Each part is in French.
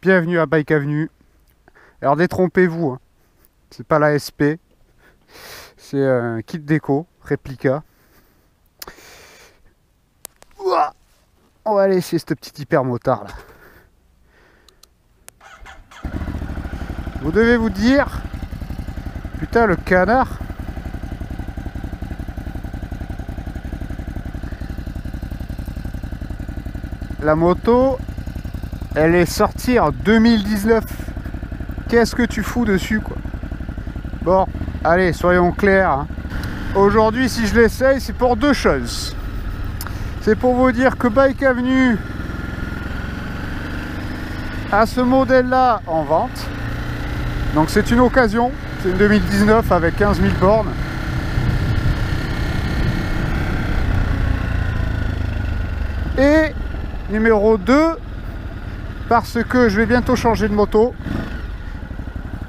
Bienvenue à Bike Avenue. Alors détrompez-vous, hein. C'est pas la SP, c'est un kit déco, réplica. Ouah, on va laisser ce petit hyper motard là. Vous devez vous dire, putain le canard. La moto, elle est sortie en 2019. Qu'est-ce que tu fous dessus, quoi? Bon, allez, soyons clairs, hein. Aujourd'hui, si je l'essaye, c'est pour deux choses. C'est pour vous dire que Bike Avenue a ce modèle-là en vente. Donc c'est une occasion. C'est une 2019 avec 15 000 bornes. Et numéro 2, parce que je vais bientôt changer de moto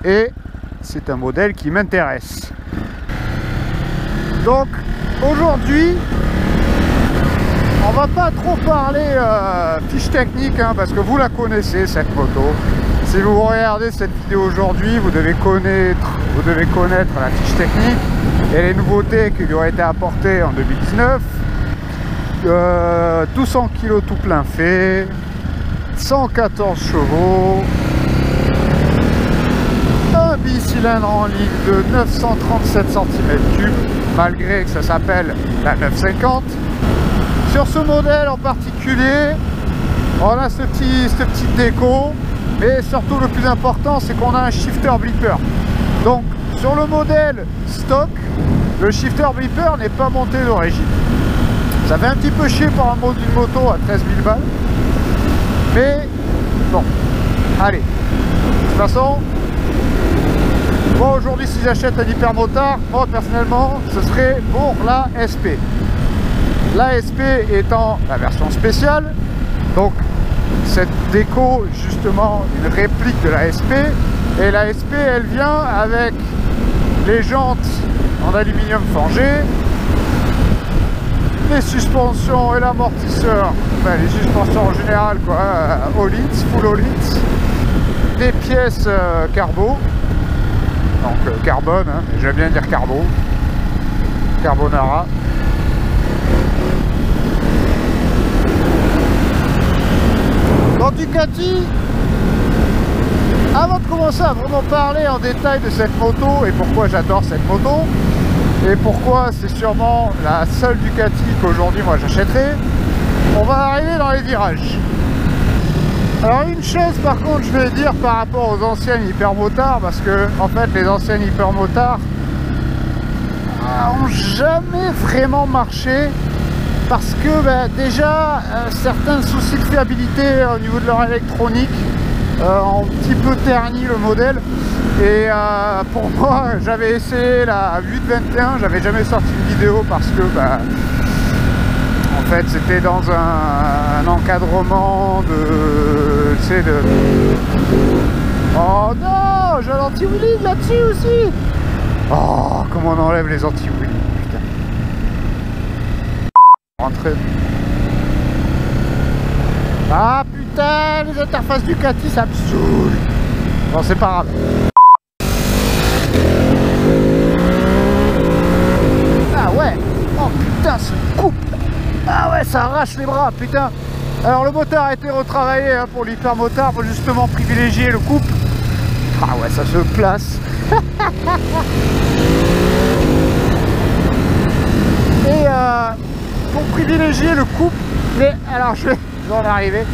et c'est un modèle qui m'intéresse. Donc aujourd'hui on va pas trop parler fiche technique, hein, parce que vous la connaissez cette moto. Si vous regardez cette vidéo aujourd'hui, vous devez connaître la fiche technique et les nouveautés qui lui ont été apportées en 2019. 1200 kg tout plein fait, 114 chevaux, un bicylindre en ligne de 937 cm3, malgré que ça s'appelle la 950. Sur ce modèle en particulier, on a cette petite déco, mais surtout le plus important, c'est qu'on a un shifter blipper. Donc sur le modèle stock, le shifter blipper n'est pas monté d'origine. Ça fait un petit peu chier pour un mode d'une moto à 13 000 balles. Mais bon, allez. De toute façon, moi aujourd'hui, si j'achète un hyper motard, moi personnellement, ce serait pour la SP. La SP étant la version spéciale, donc cette déco, justement, une réplique de la SP. Et la SP, elle vient avec les jantes en aluminium forgé, les suspensions et l'amortisseur, enfin les suspensions en général, quoi, all hits, full all hits, des pièces carbo, donc carbone, hein, j'aime bien dire carbo, carbonara. Dans Ducati, avant de commencer à vraiment parler en détail de cette moto et pourquoi j'adore cette moto, et pourquoi c'est sûrement la seule Ducati qu'aujourd'hui moi j'achèterai, on va arriver dans les virages. Alors une chose par contre je vais dire par rapport aux anciennes hypermotards, parce que en fait les anciennes hypermotards ont jamais vraiment marché, parce que déjà certains soucis de fiabilité au niveau de leur électronique ont un petit peu terni le modèle. Et pour moi, j'avais essayé la 821, j'avais jamais sorti une vidéo parce que en fait c'était dans un encadrement de, tu sais, de... Oh non, j'ai l'anti-wheeling là-dessus aussi. Oh, comment on enlève les anti-wheeling, putain. Rentrer. Ah putain, les interfaces Ducati, ça me saoule. Bon, c'est pas grave. Ah ouais. Oh putain, ce coupe. Ah ouais, ça arrache les bras, putain. Alors le moteur a été retravaillé, hein, pour l'hyper motard, pour justement privilégier le coupe. Ah ouais, ça se place. Et pour privilégier le couple, mais alors je vais en arriver.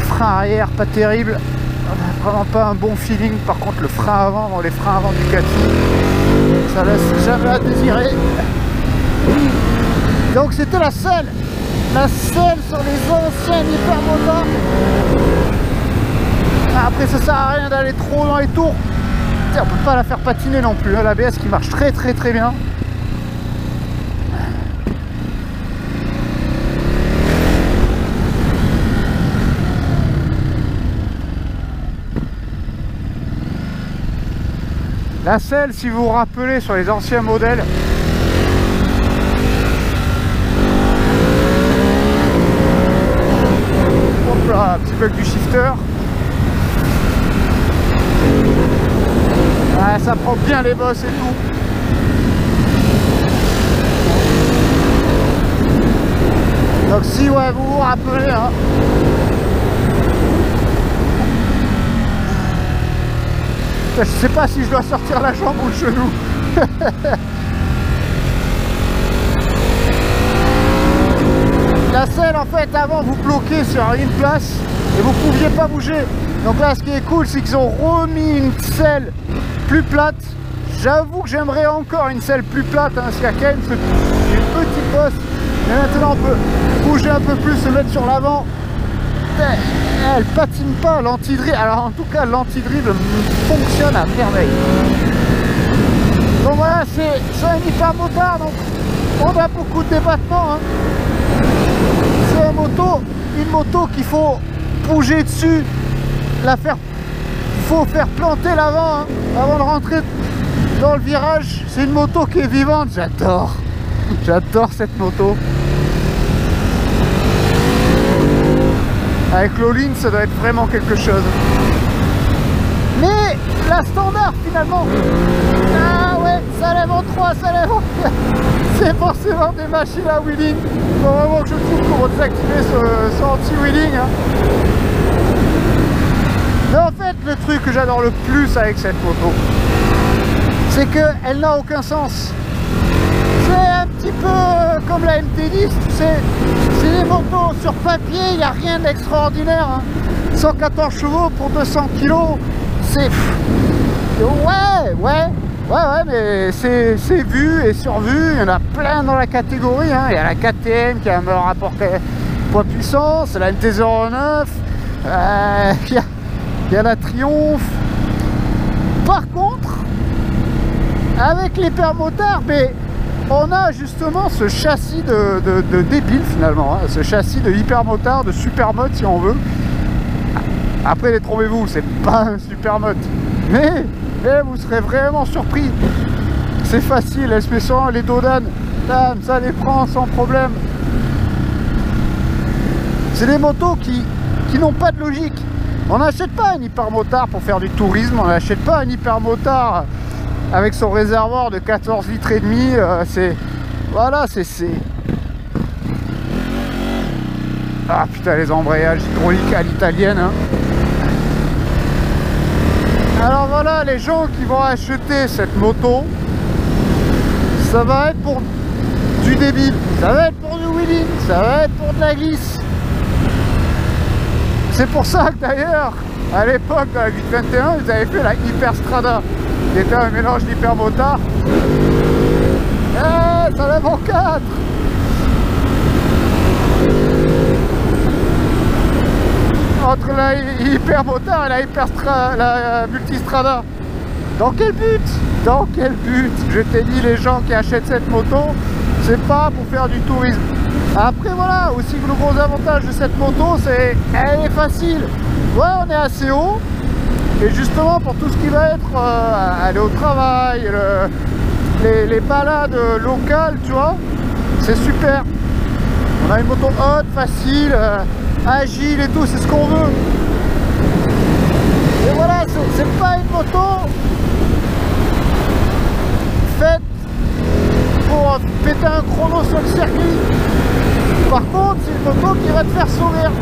Frein arrière pas terrible, vraiment pas un bon feeling. Par contre le frein avant, dans les freins avant Ducati, ça laisse jamais à désirer. Donc c'était la selle sur les anciennes hypermotards. Après ça sert à rien d'aller trop dans les tours. On peut pas la faire patiner non plus, hein. L'ABS qui marche très bien. La selle, si vous vous rappelez sur les anciens modèles, bug du shifter. Ouais, ça prend bien les bosses et tout. Donc si ouais, vous vous rappelez, hein, je sais pas si je dois sortir la jambe ou le genou. La selle en fait avant vous bloquez sur une place et vous pouviez pas bouger. Donc là ce qui est cool c'est qu'ils ont remis une selle plus plate. J'avoue que j'aimerais encore une selle plus plate, hein, s'il y a quand même une petite bosse. Mais maintenant on peut bouger un peu plus, se mettre sur l'avant. Elle patine pas, l'anti-dribble. Alors en tout cas l'anti-dribble fonctionne à merveille. Donc voilà, c'est un hyper motard, donc on a beaucoup de débattements, hein. C'est une moto qu'il faut bouger dessus, faut faire planter l'avant, hein, avant de rentrer dans le virage. C'est une moto qui est vivante, j'adore cette moto. Avec l'all-in ça doit être vraiment quelque chose. Mais la standard finalement, ah ouais, ça lève en 3, ça lève en 4. C'est forcément des machines à wheeling. Faut vraiment que je trouve comment désactiver ce anti-wheeling, hein. Mais en fait le truc que j'adore le plus avec cette moto, c'est qu'elle n'a aucun sens. C'est un petit peu comme la MT10, c'est des motos sur papier, il n'y a rien d'extraordinaire, hein. 114 chevaux pour 200 kg, c'est... Ouais, mais c'est vu et survu, il y en a plein dans la catégorie, hein. Il y a la KTM qui a un meilleur rapport poids-puissance, la MT-09, il y a la Triumph. Par contre, avec l'hypermotard, mais on a justement ce châssis de débile finalement, hein, ce châssis de hypermotard, de supermote si on veut. Après détrompez-vous, c'est pas un supermote, mais vous serez vraiment surpris. C'est facile, elle se met sur les dodanes, ça les prend sans problème. C'est des motos qui n'ont pas de logique. On n'achète pas un hypermotard pour faire du tourisme, on n'achète pas un hypermotard avec son réservoir de 14 litres et demi, voilà, c'est... Ah putain, les embrayages hydrauliques à l'italienne, hein. Alors voilà, les gens qui vont acheter cette moto, ça va être pour du débile, ça va être pour du wheeling, ça va être pour de la glisse. C'est pour ça que d'ailleurs, à l'époque de la 821, ils avaient fait la Hyperstrada, qui était un mélange d'hypermotard. Ça lève en 4. Entre la hypermotard et la multistrada. Dans quel but? Dans quel but? Je t'ai dit, les gens qui achètent cette moto, c'est pas pour faire du tourisme. Après voilà, aussi le gros avantage de cette moto, c'est elle est facile. Ouais, on est assez haut. Et justement pour tout ce qui va être aller au travail, les balades locales, tu vois, c'est super. On a une moto haute, facile, agile et tout, c'est ce qu'on veut. Et voilà, c'est pas une moto faite pour péter un chrono sur le circuit. Par contre, c'est une moto qui va te faire sourire.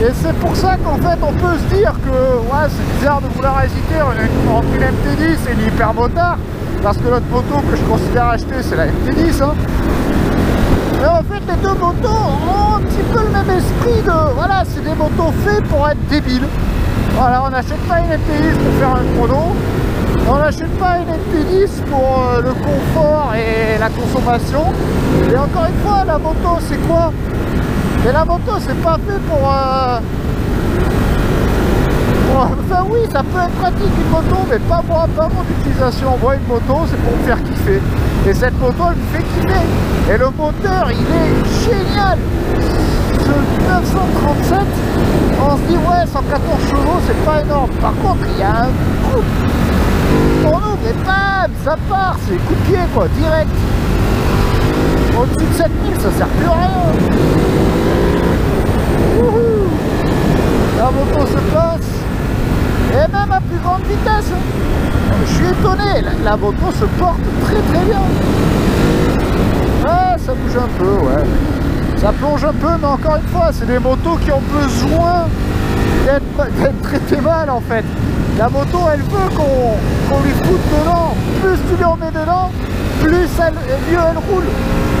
Et c'est pour ça qu'en fait, on peut se dire que ouais, c'est bizarre de vouloir hésiter entre une MT10 et une hypermotard. Parce que l'autre moto que je considère acheter, c'est la MT10. Hein. Mais en fait, les deux motos ont un petit peu le même esprit de... Voilà, c'est des motos faites pour être débiles. Voilà, on n'achète pas une MT10 pour faire un chrono. On n'achète pas une MT10 pour le confort et la consommation. Et encore une fois, la moto, c'est quoi? Et la moto, c'est pas fait pour... Enfin oui, ça peut être pratique une moto, mais pas moi, pas mon utilisation. Moi, une moto, c'est pour me faire kiffer. Et cette moto, elle me fait kiffer. Et le moteur, il est génial. Ce 937, on se dit, ouais, 114 chevaux, c'est pas énorme. Par contre, il y a un coup. On ouvre et bam, ça part. C'est coup de pied, quoi, direct. Au-dessus de 7000, ça sert plus à rien. Wouhou. Ah moto se passe, et même à plus grande vitesse. Je suis étonné, la moto se porte très très bien. Ouais, ça bouge un peu, ouais. Ça plonge un peu, mais encore une fois, c'est des motos qui ont besoin d'être traitées mal en fait. La moto, elle veut qu'on lui foute dedans. Plus tu lui en mets dedans, mieux elle roule.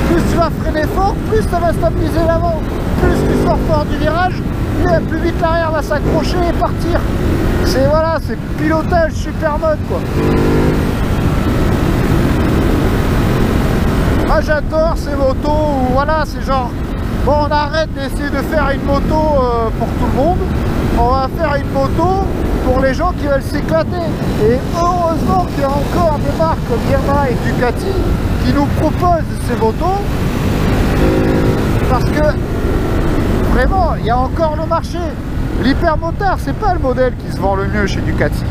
Plus tu vas freiner fort, plus ça va stabiliser l'avant. Plus tu sors fort du virage, plus vite l'arrière va s'accrocher et partir. C'est voilà, c'est pilotage super mode quoi. Moi j'adore ces motos où voilà, c'est genre bon, on arrête d'essayer de faire une moto pour tout le monde. On va faire une moto pour les gens qui veulent s'éclater. Et heureusement qu'il y a encore des marques comme Yamaha et Ducati qui nous proposent ces motos. Parce que vraiment, il y a encore le marché. L'hypermotard, c'est pas le modèle qui se vend le mieux chez Ducati.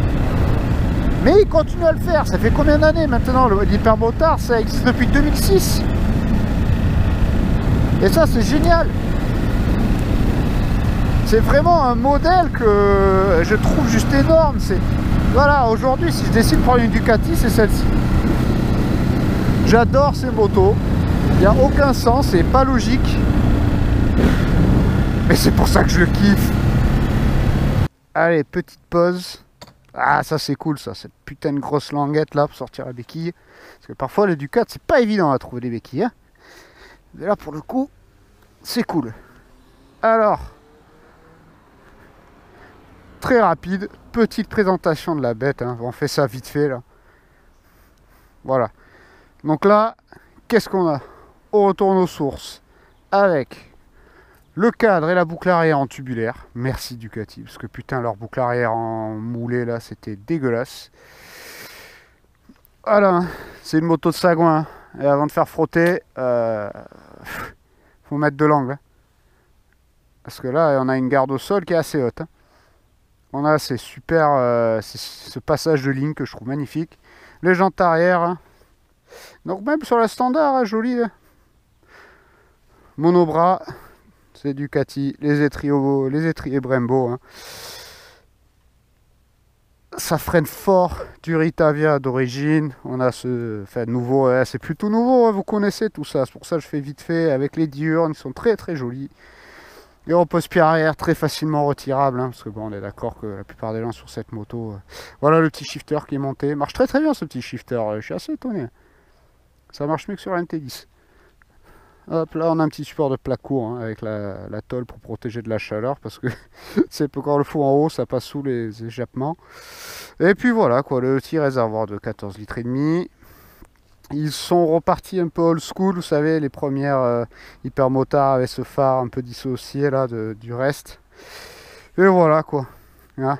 Mais ils continuent à le faire. Ça fait combien d'années maintenant l'hypermotard? Ça existe depuis 2006. Et ça, c'est génial. C'est vraiment un modèle que je trouve juste énorme. Voilà, aujourd'hui, si je décide de prendre une Ducati, c'est celle-ci. J'adore ces motos. Il n'y a aucun sens, c'est pas logique. Mais c'est pour ça que je le kiffe. Allez, petite pause. Ah, ça c'est cool, ça, cette putain de grosse languette là pour sortir la béquille. Parce que parfois les Ducati, c'est pas évident à trouver des béquilles. Hein. Mais là, pour le coup, c'est cool. Alors, très rapide, petite présentation de la bête. Hein. On fait ça vite fait là. Voilà. Donc là, qu'est-ce qu'on a? On retourne aux sources avec le cadre et la boucle arrière en tubulaire. Merci Ducati, parce que putain, leur boucle arrière en moulé là, c'était dégueulasse. Voilà, c'est une moto de sagouin. Et avant de faire frotter, faut mettre de l'angle. Hein. Parce que là, on a une garde au sol qui est assez haute. Hein. On a ces super, ce passage de ligne que je trouve magnifique. Les jantes arrière. Hein. Donc même sur la standard, hein, joli. Hein. Monobras. C'est Ducati, les étriers Brembo. Hein. Ça freine fort du Ritavia d'origine. On a ce nouveau, c'est plutôt nouveau, hein, vous connaissez tout ça. C'est pour ça que je fais vite fait avec les diurnes, ils sont très très jolis. Les repose-pieds arrière très facilement retirables, hein, parce que bon, on est d'accord que la plupart des gens sur cette moto. Voilà le petit shifter qui est monté. Marche très très bien ce petit shifter, je suis assez étonné. Ça marche mieux que sur la NT10. Hop, là on a un petit support de placo hein, avec la tôle pour protéger de la chaleur parce que c'est quand le four en haut ça passe sous les échappements. Et puis voilà quoi, le petit réservoir de 14 litres et demi. Ils sont repartis un peu old school, vous savez, les premières hypermotards avaient ce phare un peu dissocié là du reste. Et voilà quoi. Hein.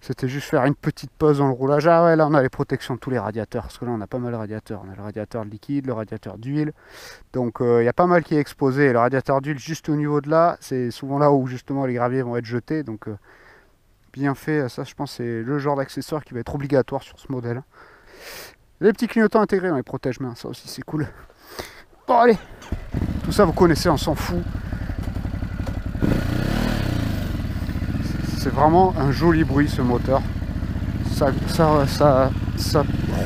C'était juste faire une petite pause dans le roulage. Ah ouais, là on a les protections de tous les radiateurs. Parce que là on a pas mal de radiateurs. On a le radiateur de liquide, le radiateur d'huile. Donc il y a pas mal qui est exposé. Le radiateur d'huile juste au niveau de là, c'est souvent là où justement les graviers vont être jetés. Donc bien fait. Ça je pense c'est le genre d'accessoire qui va être obligatoire sur ce modèle. Les petits clignotants intégrés dans les protège-mains. Ça aussi c'est cool. Bon allez. Tout ça vous connaissez, on s'en fout. C'est vraiment un joli bruit ce moteur. Ça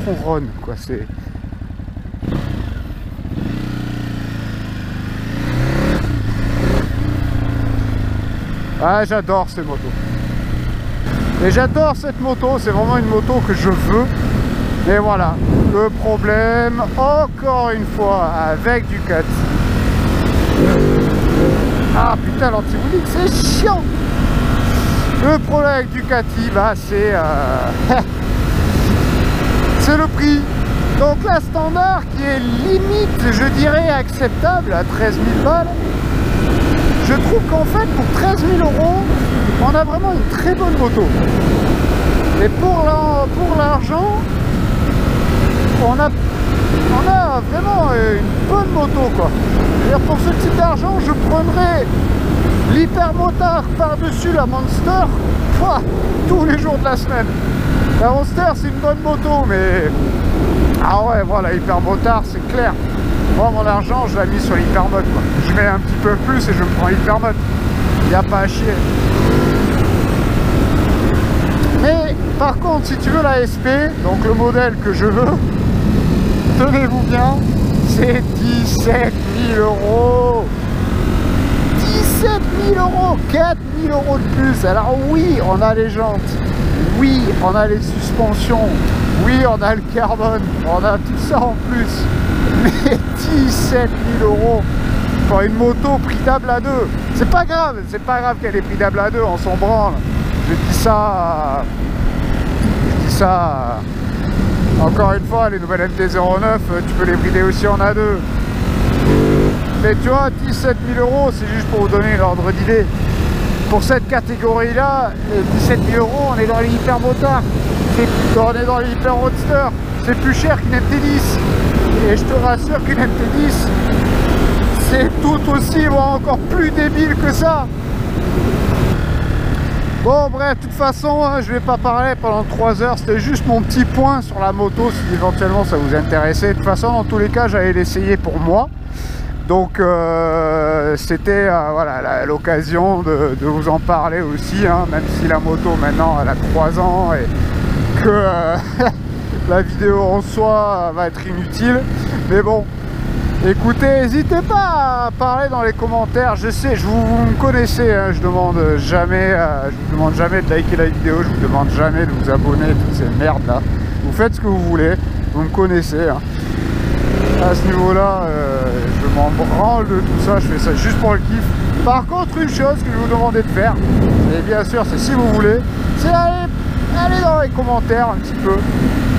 ronronne quoi. C'est ah, j'adore ces motos. Et j'adore cette moto. C'est vraiment une moto que je veux. Mais voilà, le problème, encore une fois, avec Ducati. Ah putain, l'anti-boulique, c'est chiant. Le problème avec Ducati, bah, c'est le prix. Donc la standard qui est limite, je dirais, acceptable à 13 000 balles. Je trouve qu'en fait, pour 13 000 €, on a vraiment une très bonne moto. Et pour l'argent, on a vraiment une bonne moto quoi. Pour ce type d'argent, je prendrais l'hypermotard par-dessus la Monster tous les jours de la semaine. La Monster c'est une bonne moto, mais ah ouais voilà, hypermotard c'est clair. Moi mon argent je l'ai mis sur l'hypermode quoi. Je mets un petit peu plus et je me prends l'hypermode. Il n'y a pas à chier. Mais par contre, si tu veux la SP, donc le modèle que je veux, tenez-vous bien, c'est 17 000 €. 17 000 €, 4 000 € de plus. Alors oui, on a les jantes, oui, on a les suspensions, oui, on a le carbone, on a tout ça en plus. Mais 17 000 € pour une moto pridable à 2. C'est pas grave qu'elle est pridable à 2, on s'en branle. Je dis ça. Encore une fois, les nouvelles MT-09, tu peux les brider aussi en A2. Mais tu vois, 17 000 €, c'est juste pour vous donner l'ordre d'idée. Pour cette catégorie-là, 17 000 €, on est dans les hyper motards. On est dans les hyper roadster. C'est plus cher qu'une MT-10. Et je te rassure qu'une MT-10, c'est tout aussi, voire encore plus débile que ça. Bon bref, de toute façon, hein, je vais pas parler pendant 3 heures, c'était juste mon petit point sur la moto, si éventuellement ça vous intéressait. De toute façon, dans tous les cas, j'allais l'essayer pour moi. Donc c'était voilà, l'occasion de vous en parler aussi, hein, même si la moto maintenant elle a 3 ans et que la vidéo en soi va être inutile. Mais bon, écoutez, n'hésitez pas à parler dans les commentaires. Je sais, vous me connaissez, hein, je vous demande jamais de liker la vidéo, je vous demande jamais de vous abonner, toutes ces merdes là. Vous faites ce que vous voulez, vous me connaissez. Hein. À ce niveau-là, je m'en branle de tout ça, je fais ça juste pour le kiff. Par contre, une chose que je vais vous demander de faire, et bien sûr, c'est si vous voulez, c'est aller dans les commentaires un petit peu.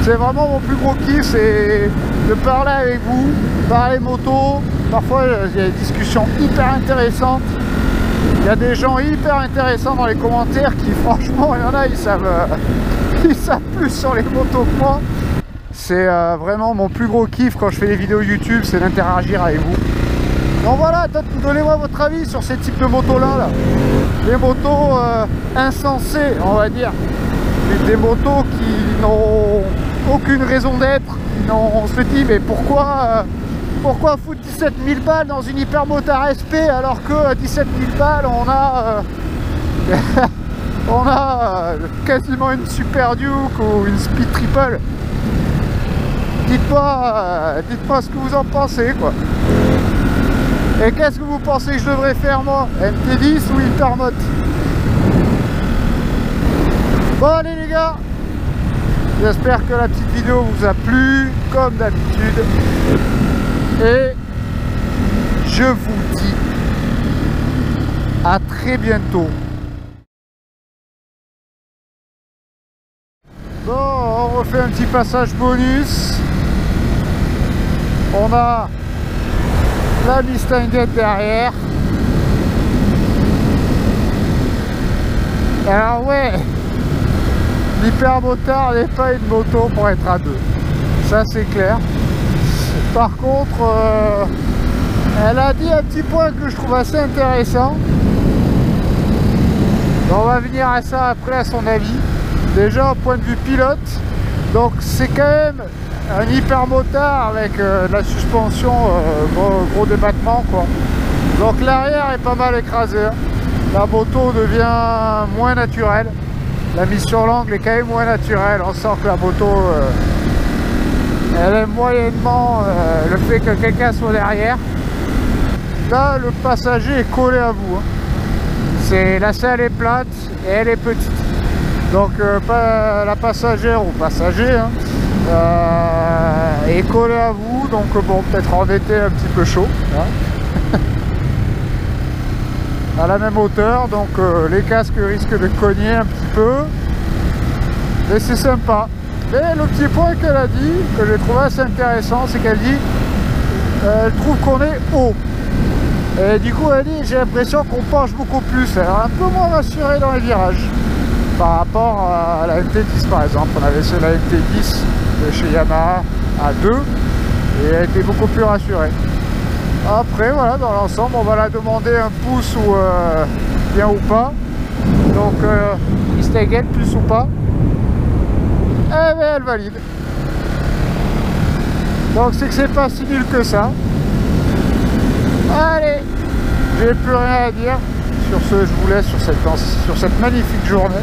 C'est vraiment mon plus gros kiff, c'est de parler avec vous, parler moto. Parfois, il y a des discussions hyper intéressantes. Il y a des gens hyper intéressants dans les commentaires qui, franchement, il y en a, ils savent plus sur les motos que moi. C'est vraiment mon plus gros kiff quand je fais des vidéos YouTube, c'est d'interagir avec vous. Donc voilà, donnez-moi votre avis sur ces types de motos là. Des motos insensées, on va dire. Des motos qui n'ont aucune raison d'être. On se dit, mais pourquoi foutre 17 000 balles dans une hypermotard SP alors que 17 000 balles on a on a quasiment une Super Duke ou une Speed Triple. Dites-moi ce que vous en pensez, quoi. Et qu'est-ce que vous pensez que je devrais faire, moi? MT-10 ou Hypermot? Bon, allez les gars, j'espère que la petite vidéo vous a plu, comme d'habitude. Et je vous dis à très bientôt. Bon, on refait un petit passage bonus. On a la Mistinguette derrière. Alors ouais, l'hypermotard n'est pas une moto pour être à 2. Ça c'est clair. Par contre, elle a dit un petit point que je trouve assez intéressant. On va venir à ça après à son avis. Déjà au point de vue pilote, donc c'est quand même un hypermotard avec de la suspension gros débattement quoi. Donc l'arrière est pas mal écrasé. La moto devient moins naturelle. La mise sur l'angle est quand même moins naturelle. On sent que la moto elle aime moyennement le fait que quelqu'un soit derrière. Là le passager est collé à vous. Hein. La selle est plate et elle est petite. Donc pas la passagère ou passager hein, est collé à vous, donc bon, peut-être en été un petit peu chaud hein. À la même hauteur, donc les casques risquent de cogner un petit peu, mais c'est sympa. Mais le petit point qu'elle a dit, que j'ai trouvé assez intéressant, c'est qu'elle dit elle trouve qu'on est haut. Et du coup elle dit j'ai l'impression qu'on penche beaucoup plus, elle est un peu moins rassurée dans les virages par rapport à la MT-10 par exemple. On avait essayé la MT-10 de chez Yamaha à 2 et elle était beaucoup plus rassurée. Après voilà, dans l'ensemble on va la demander un pouce ou bien ou pas. Donc Mistinguette plus ou pas, eh bien elle valide. Donc c'est que c'est pas si nul que ça. Allez, j'ai plus rien à dire Sur ce, je vous laisse sur cette magnifique journée.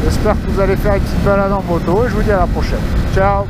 J'espère que vous allez faire une petite balade en moto et je vous dis à la prochaine. Ciao!